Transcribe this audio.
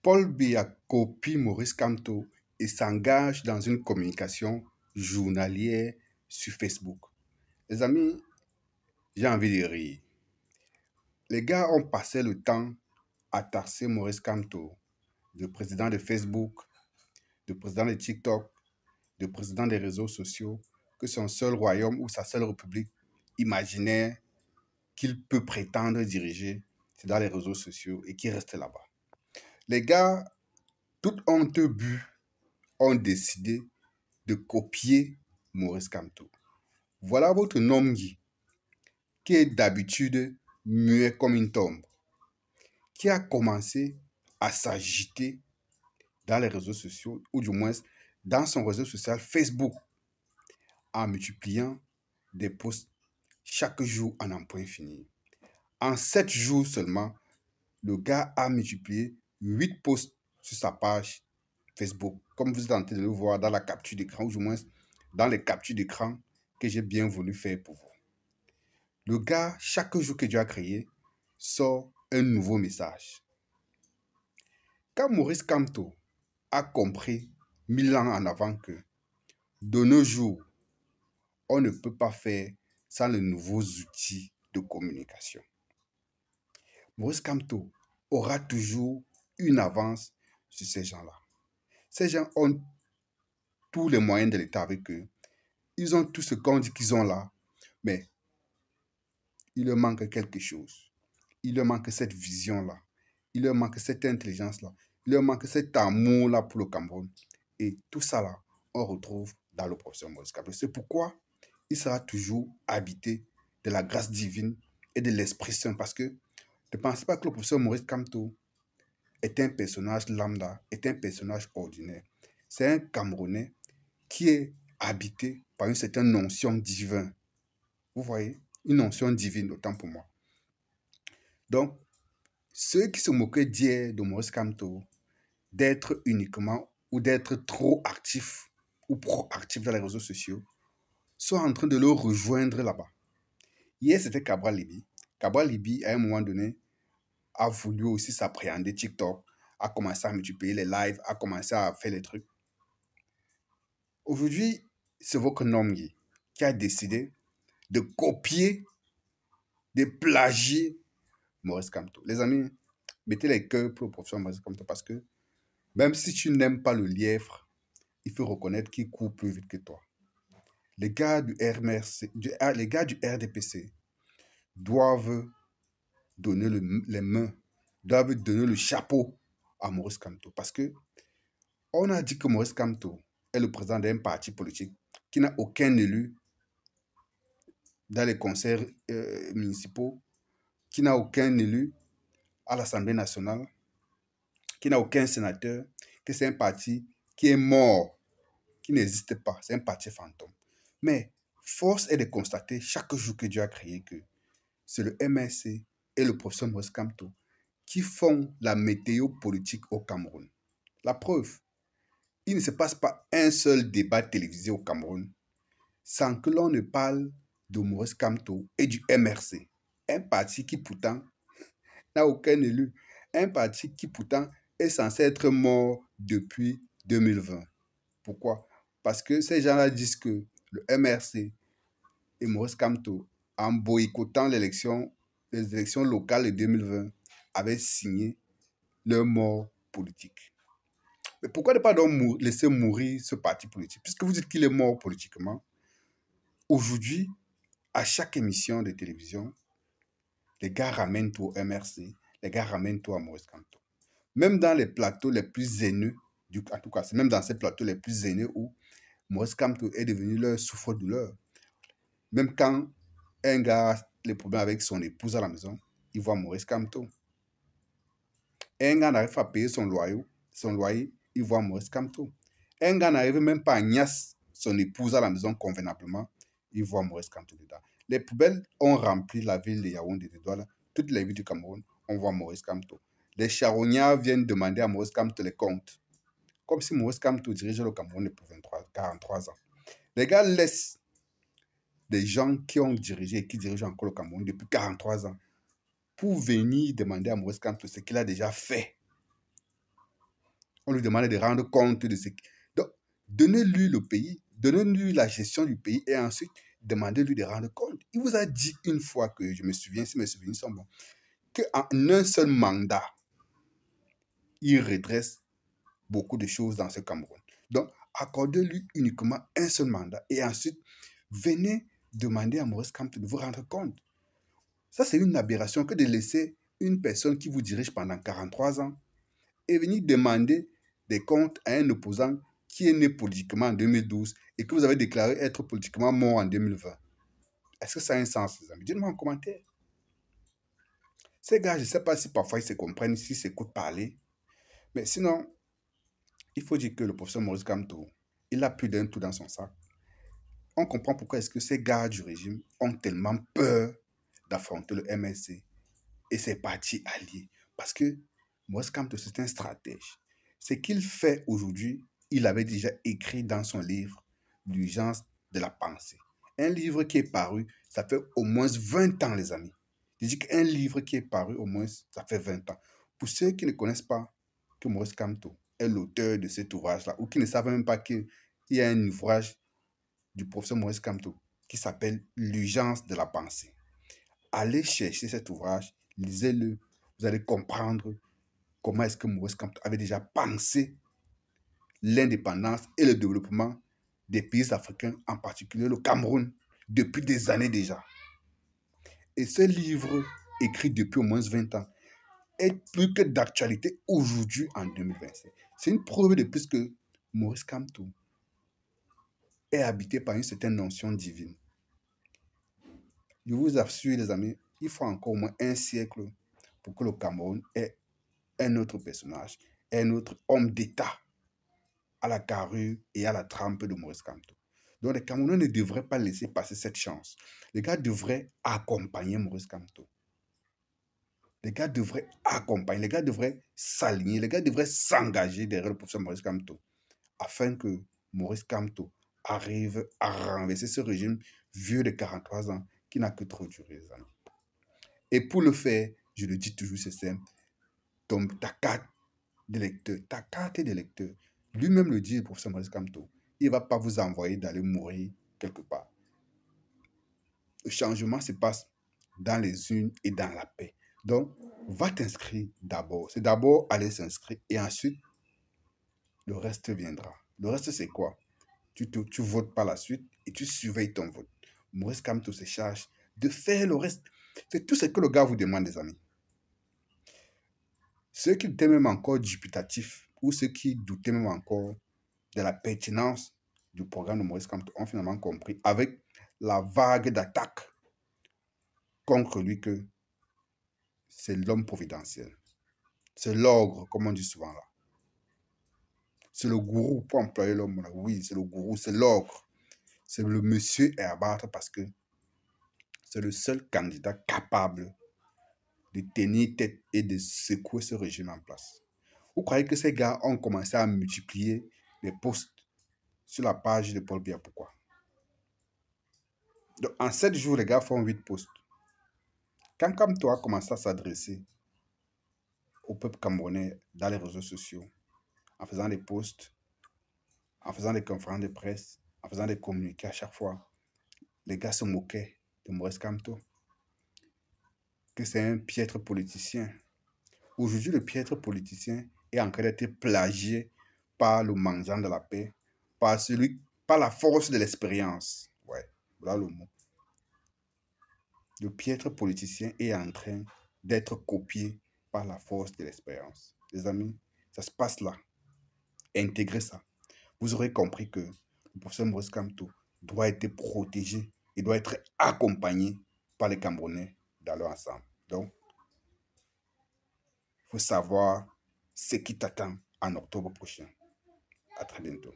Paul Biya copie Maurice Kamto et s'engage dans une communication journalière sur Facebook. Les amis, j'ai envie de rire. Les gars ont passé le temps à tasser Maurice Kamto, de président de Facebook, de président de TikTok, de président des réseaux sociaux, que son seul royaume ou sa seule république imaginaire qu'il peut prétendre diriger, c'est dans les réseaux sociaux et qu'il reste là-bas. Les gars, toute honte but, ont décidé de copier Maurice Kamto. Voilà votre Nomgui, qui est d'habitude muet comme une tombe, qui a commencé à s'agiter dans les réseaux sociaux, ou du moins dans son réseau social Facebook, en multipliant des posts chaque jour en un point fini. En 7 jours seulement, le gars a multiplié 8 posts sur sa page Facebook, comme vous êtes en train de le voir dans la capture d'écran, ou du moins dans les captures d'écran que j'ai bien voulu faire pour vous. Le gars, chaque jour que Dieu a créé, sort un nouveau message. Quand Maurice Kamto a compris 1000 ans en avant que de nos jours, on ne peut pas faire sans les nouveaux outils de communication. Maurice Kamto aura toujours une avance sur ces gens-là. Ces gens ont tous les moyens de l'État avec eux. Ils ont tout ce qu'on dit qu'ils ont là, mais il leur manque quelque chose. Il leur manque cette vision-là. Il leur manque cette intelligence-là. Il leur manque cet amour-là pour le Cameroun. Et tout ça là, on retrouve dans le professeur Maurice Kamto. C'est pourquoi il sera toujours habité de la grâce divine et de l'Esprit Saint. Parce que ne pensez pas que le professeur Maurice Kamto est un personnage lambda, est un personnage ordinaire. C'est un Camerounais qui est habité par une certaine notion divine. Vous voyez? Une notion divine, autant pour moi. Donc, ceux qui se moquaient d'hier de Maurice Kamto, d'être uniquement ou d'être trop actif ou proactif dans les réseaux sociaux, sont en train de le rejoindre là-bas. Hier, c'était Cabral Libi. Cabral Libi, à un moment donné, a voulu aussi s'appréhender TikTok, a commencé à multiplier les lives, a commencé à faire les trucs. Aujourd'hui, c'est votre Nomgui qui a décidé de copier, de plagier Maurice Kamto. Les amis, mettez les cœurs pour le professeur Maurice Kamto parce que même si tu n'aimes pas le lièvre, il faut reconnaître qu'il court plus vite que toi. Les gars du RMRC, les gars du RDPC doivent donner les mains, doivent donner le chapeau à Maurice Kamto. Parce que on a dit que Maurice Kamto est le président d'un parti politique qui n'a aucun élu dans les conseils municipaux, qui n'a aucun élu à l'Assemblée nationale, qui n'a aucun sénateur, que c'est un parti qui est mort, qui n'existe pas. C'est un parti fantôme. Mais force est de constater chaque jour que Dieu a créé que c'est le MRC et le professeur Maurice Kamto qui font la météo politique au Cameroun. La preuve, il ne se passe pas un seul débat télévisé au Cameroun sans que l'on ne parle de Maurice Kamto et du MRC. Un parti qui pourtant n'a aucun élu. Un parti qui pourtant est censé être mort depuis 2020. Pourquoi? Parce que ces gens-là disent que le MRC et Maurice Kamto, en boycottant les élections locales de 2020, avaient signé leur mort politique. Mais pourquoi ne pas donc laisser mourir ce parti politique? Puisque vous dites qu'il est mort politiquement, aujourd'hui, à chaque émission de télévision, les gars ramènent tout au MRC, les gars ramènent tout à Maurice Kamto. Même dans les plateaux les plus haineux, en tout cas, c'est même dans ces plateaux les plus haineux où Maurice Kamto est devenu leur souffre-douleur. Même quand un gars a les problèmes avec son épouse à la maison, il voit Maurice Kamto. Un gars n'arrive pas à payer son loyer, il voit Maurice Kamto. Un gars n'arrive même pas à niasse son épouse à la maison convenablement, il voit Maurice Kamto dedans. Les poubelles ont rempli la ville de Yaoundé de Douala. Toutes les villes du Cameroun, on voit Maurice Kamto. Les charognards viennent demander à Maurice Kamto les comptes. Comme si Maurice Kamto dirigeait le Cameroun depuis 43 ans. Les gars laissent des gens qui ont dirigé et qui dirigent encore le Cameroun depuis 43 ans pour venir demander à Maurice Kamto ce qu'il a déjà fait. On lui demandait de rendre compte de ce qui... Donc, donnez-lui le pays, donnez-lui la gestion du pays et ensuite demandez-lui de rendre compte. Il vous a dit une fois que, je me souviens, si mes souvenirs sont bons, qu'en un seul mandat, il redresse beaucoup de choses dans ce Cameroun. Donc, accordez-lui uniquement un seul mandat et ensuite, venez demander à Maurice Kamto de vous rendre compte. Ça, c'est une aberration que de laisser une personne qui vous dirige pendant 43 ans et venir demander des comptes à un opposant qui est né politiquement en 2012 et que vous avez déclaré être politiquement mort en 2020. Est-ce que ça a un sens, les amis? Dites-moi en commentaire. Ces gars, je ne sais pas si parfois ils se comprennent, s'ils s'écoutent parler, mais sinon, il faut dire que le professeur Maurice Kamto, il a plus d'un tout dans son sac. On comprend pourquoi est-ce que ces gars du régime ont tellement peur d'affronter le MSC et ses partis alliés. Parce que Maurice Kamto, c'est un stratège. Ce qu'il fait aujourd'hui, il avait déjà écrit dans son livre L'urgence de la pensée. Un livre qui est paru, ça fait au moins 20 ans, les amis. Je dis qu'un livre qui est paru, au moins, ça fait 20 ans. Pour ceux qui ne connaissent pas que Maurice Kamto est l'auteur de cet ouvrage-là, ou qui ne savent même pas qu'il y a un ouvrage du professeur Maurice Kamto qui s'appelle L'urgence de la pensée. Allez chercher cet ouvrage, lisez-le, vous allez comprendre comment est-ce que Maurice Kamto avait déjà pensé l'indépendance et le développement des pays africains, en particulier le Cameroun, depuis des années déjà. Et ce livre, écrit depuis au moins 20 ans, est plus que d'actualité aujourd'hui en 2025. C'est une preuve de plus que Maurice Kamto est habité par une certaine notion divine. Je vous assure, les amis, il faut encore au moins un siècle pour que le Cameroun ait un autre personnage, un autre homme d'État à la carrure et à la trempe de Maurice Kamto. Donc les Camerounais ne devraient pas laisser passer cette chance. Les gars devraient accompagner Maurice Kamto. Les gars devraient accompagner, les gars devraient s'aligner, les gars devraient s'engager derrière le professeur Maurice Kamto afin que Maurice Kamto arrive à renverser ce régime vieux de 43 ans qui n'a que trop duré, les amis. Et pour le faire, je le dis toujours, c'est simple, ta carte d'électeur, ta carte d'électeur, lui-même le dit, le professeur Maurice Kamto, il ne va pas vous envoyer d'aller mourir quelque part. Le changement se passe dans les urnes et dans la paix. Donc, va t'inscrire d'abord. C'est d'abord aller s'inscrire et ensuite, le reste viendra. Le reste, c'est quoi? Tu votes par la suite et tu surveilles ton vote. Maurice Kamto se charge de faire le reste. C'est tout ce que le gars vous demande, les amis. Ceux qui étaient même encore dubitatifs ou ceux qui doutaient même encore de la pertinence du programme de Maurice Kamto ont finalement compris avec la vague d'attaques contre lui que c'est l'homme providentiel. C'est l'ogre, comme on dit souvent là. C'est le gourou, pour employer l'homme là. Oui, c'est le gourou, c'est l'ogre. C'est le monsieur à abattre parce que c'est le seul candidat capable de tenir tête et de secouer ce régime en place. Vous croyez que ces gars ont commencé à multiplier les posts sur la page de Paul Biya? Pourquoi? Donc, en 7 jours, les gars font 8 posts. Quand comme toi commence à s'adresser au peuple camerounais dans les réseaux sociaux, en faisant des posts, en faisant des conférences de presse, en faisant des communiqués à chaque fois, les gars se moquaient de Maurice Kamto, que c'est un piètre politicien. Aujourd'hui, le piètre politicien est en train d'être plagié par le mangeant de la paix, par la force de l'expérience. Ouais, voilà le mot. Le piètre politicien est en train d'être copié par la force de l'expérience. Les amis, ça se passe là. Intégrez ça. Vous aurez compris que le professeur Maurice Kamto doit être protégé et doit être accompagné par les Camerounais dans leur ensemble. Donc, il faut savoir ce qui t'attend en octobre prochain. À très bientôt.